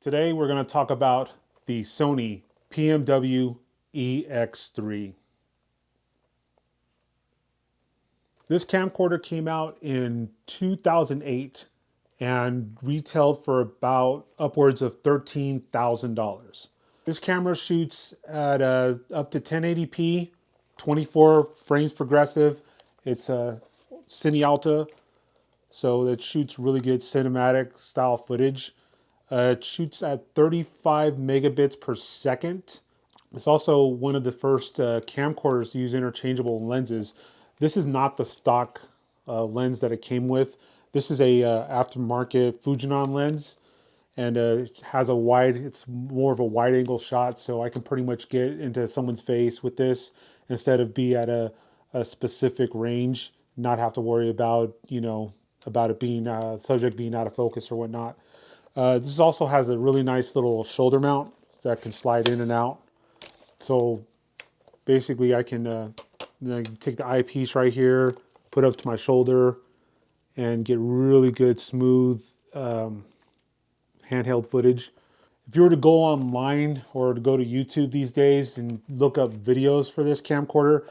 Today we're going to talk about the Sony PMW EX3. This camcorder came out in 2008 and retailed for about upwards of $13,000. This camera shoots at up to 1080p, 24 frames progressive. It's a CineAlta, so it shoots really good cinematic style footage. It shoots at 35 megabits per second. It's also one of the first camcorders to use interchangeable lenses. This is not the stock lens that it came with. This is a aftermarket Fujinon lens, and it has a wide, it's more of a wide angle shot, so I can pretty much get into someone's face with this instead of be at a specific range, not have to worry about, about it being, subject being out of focus or whatnot. This also has a really nice little shoulder mount that can slide in and out. So basically I can take the eyepiece right here, put it up to my shoulder, and get really good, smooth handheld footage. If you were to go online or to go to YouTube these days and look up videos for this camcorder,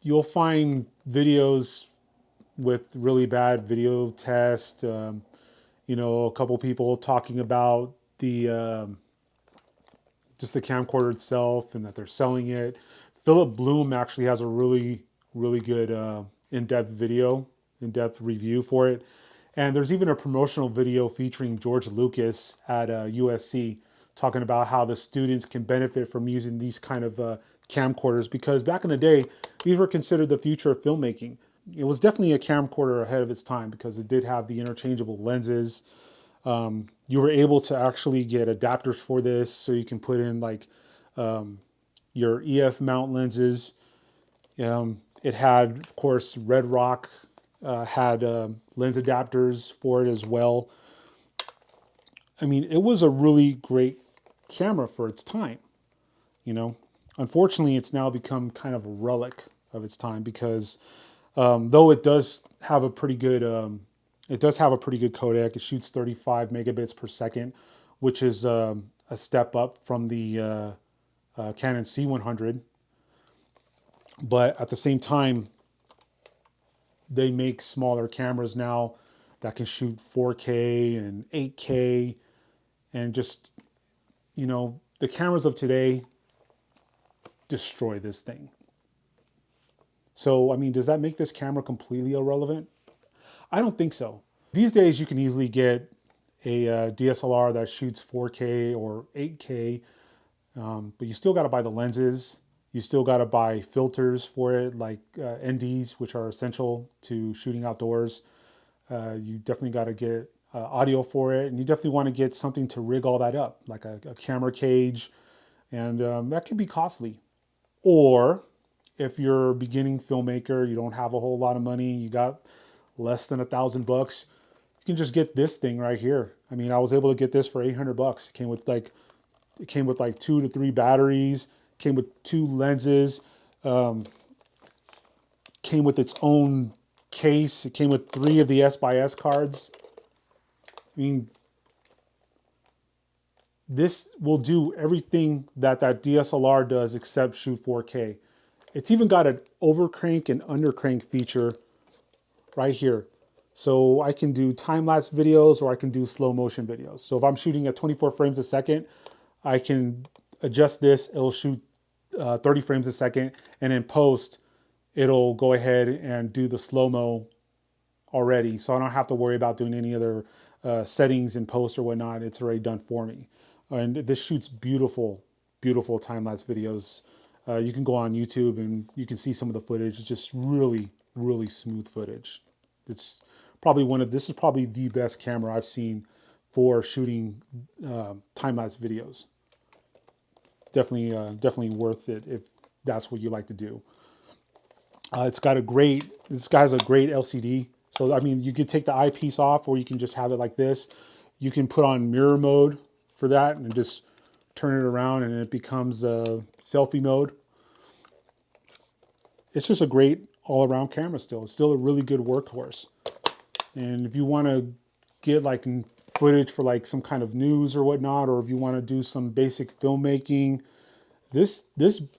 you'll find videos with really bad video test. A couple people talking about the just the camcorder itself and that they're selling it. Philip Bloom actually has a really good in-depth review for it. And there's even a promotional video featuring George Lucas at USC talking about how the students can benefit from using these kind of camcorders, because back in the day, these were considered the future of filmmaking. It was definitely a camcorder ahead of its time because it did have the interchangeable lenses. You were able to actually get adapters for this, so you can put in like your EF mount lenses. It had, of course, Red Rock had lens adapters for it as well. I mean, it was a really great camera for its time. Unfortunately, it's now become kind of a relic of its time because though it does have a pretty good codec. It shoots 35 megabits per second, which is a step up from the Canon C100. But at the same time, they make smaller cameras now that can shoot 4K and 8K, and just, the cameras of today destroy this thing. So, I mean, does that make this camera completely irrelevant? I don't think so. These days you can easily get a DSLR that shoots 4K or 8K, but you still got to buy the lenses. You still got to buy filters for it, like NDs, which are essential to shooting outdoors. You definitely got to get audio for it, and you definitely want to get something to rig all that up, like a camera cage, and that can be costly. Or if you're a beginning filmmaker, you don't have a whole lot of money, you got less than $1,000, you can just get this thing right here. I mean, I was able to get this for $800. It came with like 2 to 3 batteries, came with 2 lenses, came with its own case. It came with 3 of the S/S cards. I mean, this will do everything that DSLR does except shoot 4K. It's even got an overcrank and undercrank feature right here. So I can do time-lapse videos or I can do slow motion videos. So if I'm shooting at 24 frames a second, I can adjust this. It'll shoot 30 frames a second. And in post, it'll go ahead and do the slow-mo already. So I don't have to worry about doing any other settings in post or whatnot. It's already done for me. And this shoots beautiful, beautiful time-lapse videos. You can go on YouTube and you can see some of the footage. It's just really smooth footage. This is probably the best camera I've seen for shooting time-lapse videos. Definitely worth it if that's what you like to do. This guy has a great LCD. So, I mean, you could take the eyepiece off or you can just have it like this. You can put on mirror mode for that and just turn it around and it becomes selfie mode. It's just a great all-around camera still. It's still a really good workhorse. And if you want to get like footage for like some kind of news or whatnot, or if you want to do some basic filmmaking, this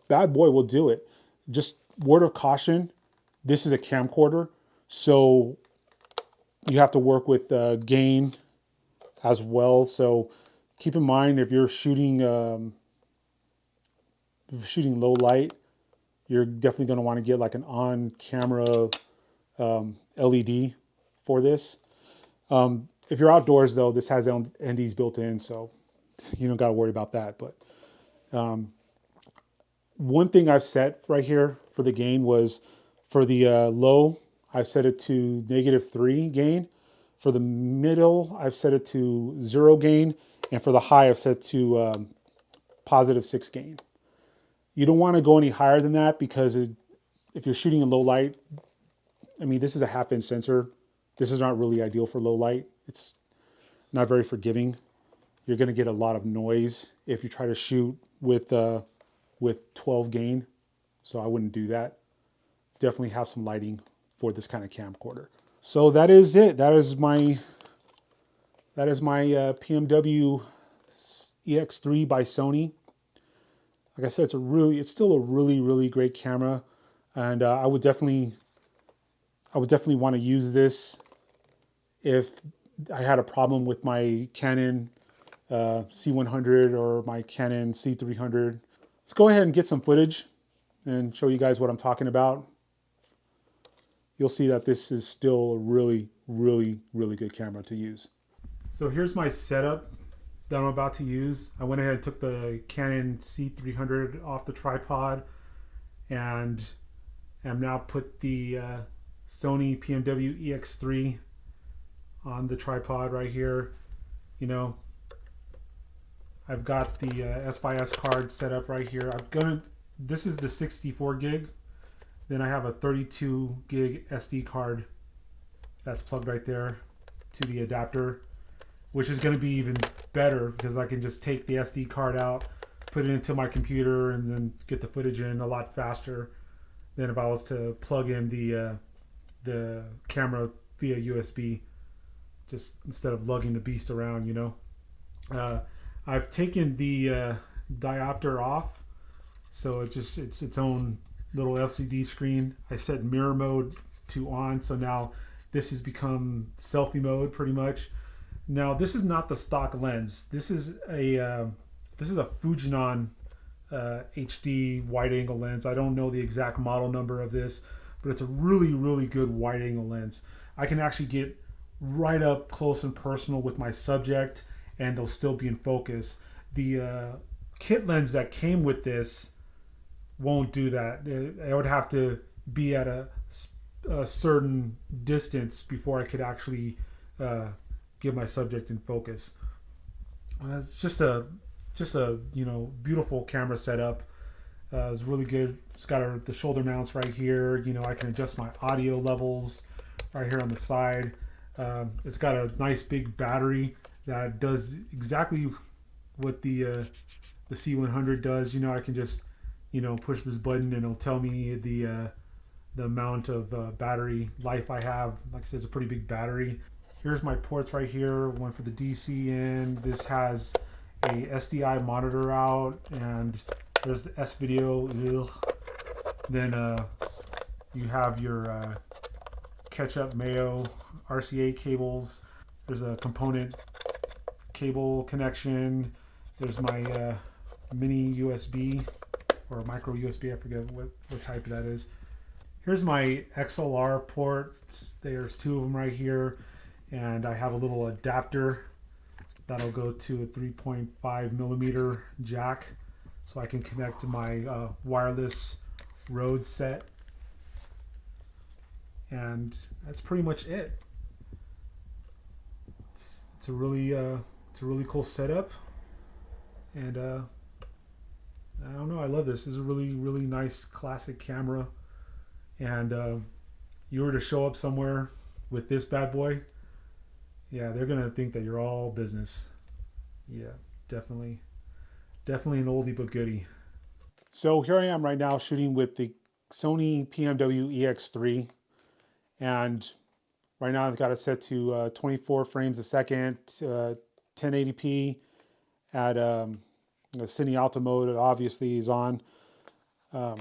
bad boy will do it. Just word of caution, this is a camcorder, so you have to work with gain as well. So keep in mind if you're shooting low light, you're definitely going to want to get like an on-camera LED for this. If you're outdoors though, this has NDs built in, so you don't got to worry about that. But one thing I've set right here for the gain was for the low, I've set it to -3 gain. For the middle, I've set it to 0 gain. And for the high, I've set to +6 gain. You don't want to go any higher than that because if you're shooting in low light, I mean, this is a 1/2-inch sensor. This is not really ideal for low light. It's not very forgiving. You're going to get a lot of noise if you try to shoot with 12 gain. So I wouldn't do that. Definitely have some lighting for this kind of camcorder. So that is it. That is my PMW EX3 by Sony. Like I said, it's still a really great camera, and I would definitely want to use this if I had a problem with my Canon C100 or my Canon C300. Let's go ahead and get some footage and show you guys what I'm talking about. You'll see that this is still a really good camera to use. So here's my setup that I'm about to use. I went ahead and took the Canon C300 off the tripod and am now put the Sony PMW EX3 on the tripod right here. You know, I've got the S/S card set up right here. This is the 64 gig. Then I have a 32 gig SD card that's plugged right there to the adapter, which is going to be even better because I can just take the SD card out, put it into my computer, and then get the footage in a lot faster than if I was to plug in the camera via USB, just instead of lugging the beast around, you know. I've taken the diopter off, so it's its own little LCD screen. I set mirror mode to on, so now this has become selfie mode pretty much. Now this is not the stock lens. This is a Fujinon HD wide angle lens. I don't know the exact model number of this, but it's a really good wide angle lens. I can actually get right up close and personal with my subject and they'll still be in focus. The kit lens that came with this won't do that. I would have to be at a certain distance before I could actually get my subject in focus. It's just a beautiful camera setup. It's really good. It's got the shoulder mounts right here. You know, I can adjust my audio levels right here on the side. It's got a nice big battery that does exactly what the C100 does. You know, I can just push this button and it'll tell me the amount of battery life I have. Like I said, it's a pretty big battery. Here's my ports right here. One for the DC in. This has a SDI monitor out, and there's the S video. Then you have your ketchup mayo RCA cables. There's a component cable connection. There's my mini USB or micro USB. I forget what type that is. Here's my XLR ports. There's 2 of them right here, and I have a little adapter that'll go to a 3.5 millimeter jack, so I can connect to my wireless Rode set. And that's pretty much it. It's a really cool setup, and I don't know, I love this. This is a really nice classic camera, and you were to show up somewhere with this bad boy, yeah, they're gonna think that you're all business. Yeah, definitely an oldie but goodie. So here I am right now shooting with the Sony PMW EX3, and Right now I've got it set to 24 frames a second, 1080p at the CineAlta mode. It obviously is on. I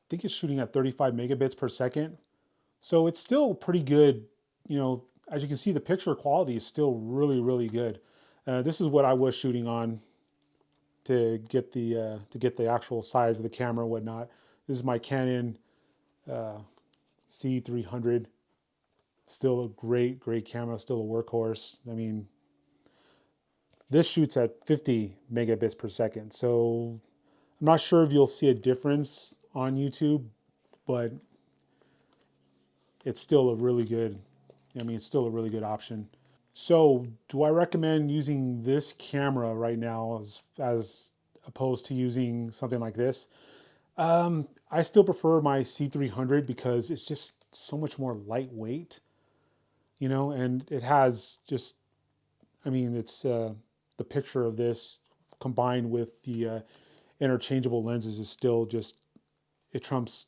think it's shooting at 35 megabits per second. So it's still pretty good. You know, as you can see, the picture quality is still really, really good. This is what I was shooting on to get the actual size of the camera and whatnot. This is my Canon C300. Still a great, great camera. Still a workhorse. I mean, this shoots at 50 megabits per second. So I'm not sure if you'll see a difference on YouTube, but it's still a really good. I mean, it's still a really good option. So, do I recommend using this camera right now as opposed to using something like this? I still prefer my C300 because it's just so much more lightweight, you know, and it has just, I mean, it's the picture of this combined with the interchangeable lenses is still just it trumps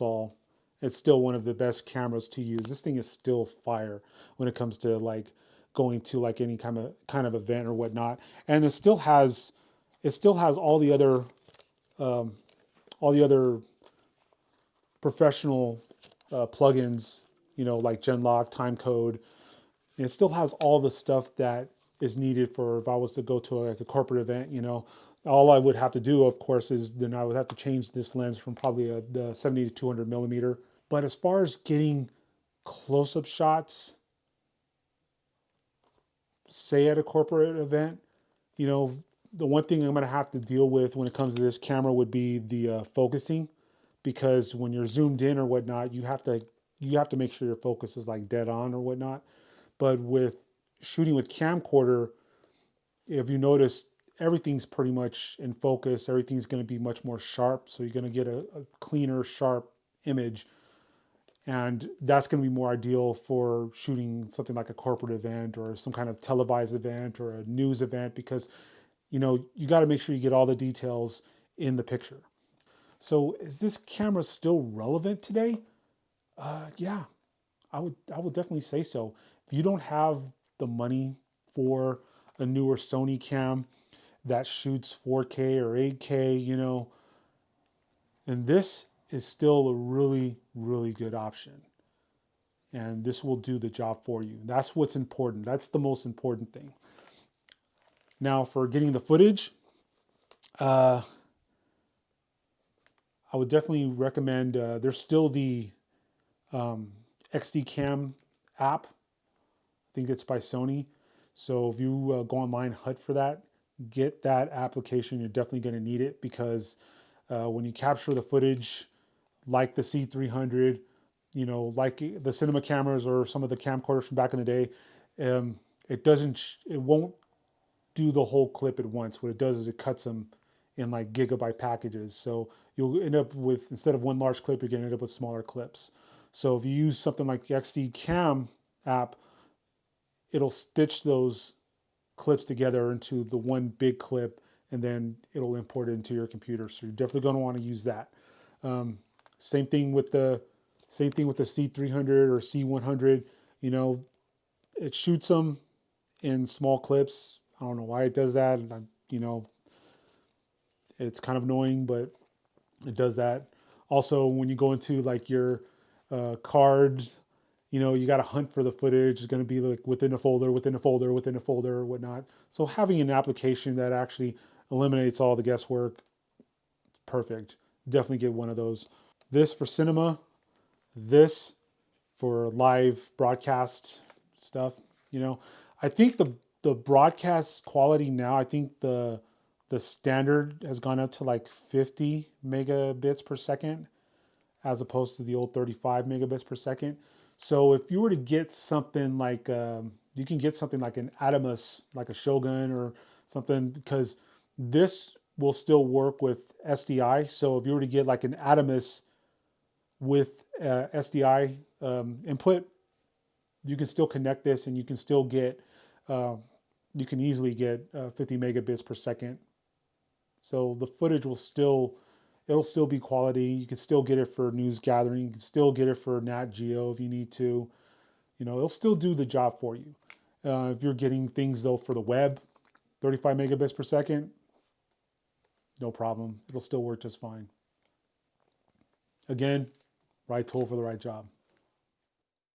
all. It's still one of the best cameras to use. This thing is still fire when it comes to like going to like any kind of event or whatnot. And it still has all the other professional plugins, you know, like genlock, timecode. And it still has all the stuff that is needed for if I was to go to like a corporate event, you know. All I would have to do, of course, is then I would have to change this lens from probably the 70 to 200 millimeter. But as far as getting close-up shots, say at a corporate event, you know, the one thing I'm going to have to deal with when it comes to this camera would be the focusing, because when you're zoomed in or whatnot, you have to make sure your focus is like dead on or whatnot. But with shooting with camcorder, if you notice, everything's pretty much in focus. Everything's going to be much more sharp, so you're going to get a cleaner, sharp image, and that's going to be more ideal for shooting something like a corporate event or some kind of televised event or a news event, because you know you got to make sure you get all the details in the picture. So is this camera still relevant today? Yeah, I would definitely say so. If you don't have the money for a newer Sony cam that shoots 4K or 8K, you know, and this is still a really, really good option. And this will do the job for you. That's what's important. That's the most important thing. Now, for getting the footage, uh, I would definitely recommend. There's still the XDCAM app. I think it's by Sony. So if you go online, hunt for that, get that application. You're definitely going to need it, because when you capture the footage, like the C300, you know, like the cinema cameras or some of the camcorders from back in the day, it won't do the whole clip at once. What it does is it cuts them in like gigabyte packages. So you'll end up with, instead of one large clip, you're going to end up with smaller clips. So if you use something like the XDCAM app, it'll stitch those clips together into the one big clip, and then it'll import it into your computer. So you're definitely going to want to use that. Um, same thing with the C300 or C100. You know, it shoots them in small clips. I don't know why it does that. You know, it's kind of annoying, but it does that. Also, when you go into like your cards, you know, you got to hunt for the footage. It's going to be like within a folder, within a folder, within a folder, or whatnot. So having an application that actually eliminates all the guesswork, perfect. Definitely get one of those. This for cinema, this for live broadcast stuff. You know, I think the broadcast quality now, I think the standard has gone up to like 50 megabits per second, as opposed to the old 35 megabits per second. So if you were to get something like, you can get something like an Adamus, like a Shogun or something, because this will still work with SDI. So if you were to get like an Adamus with SDI input, you can still connect this and you can still get, uh, you can easily get 50 megabits per second. So the footage it'll still be quality. You can still get it for news gathering. You can still get it for Nat Geo if you need to. You know, it'll still do the job for you. If you're getting things though for the web, 35 megabits per second, no problem. It'll still work just fine. Again, right tool for the right job.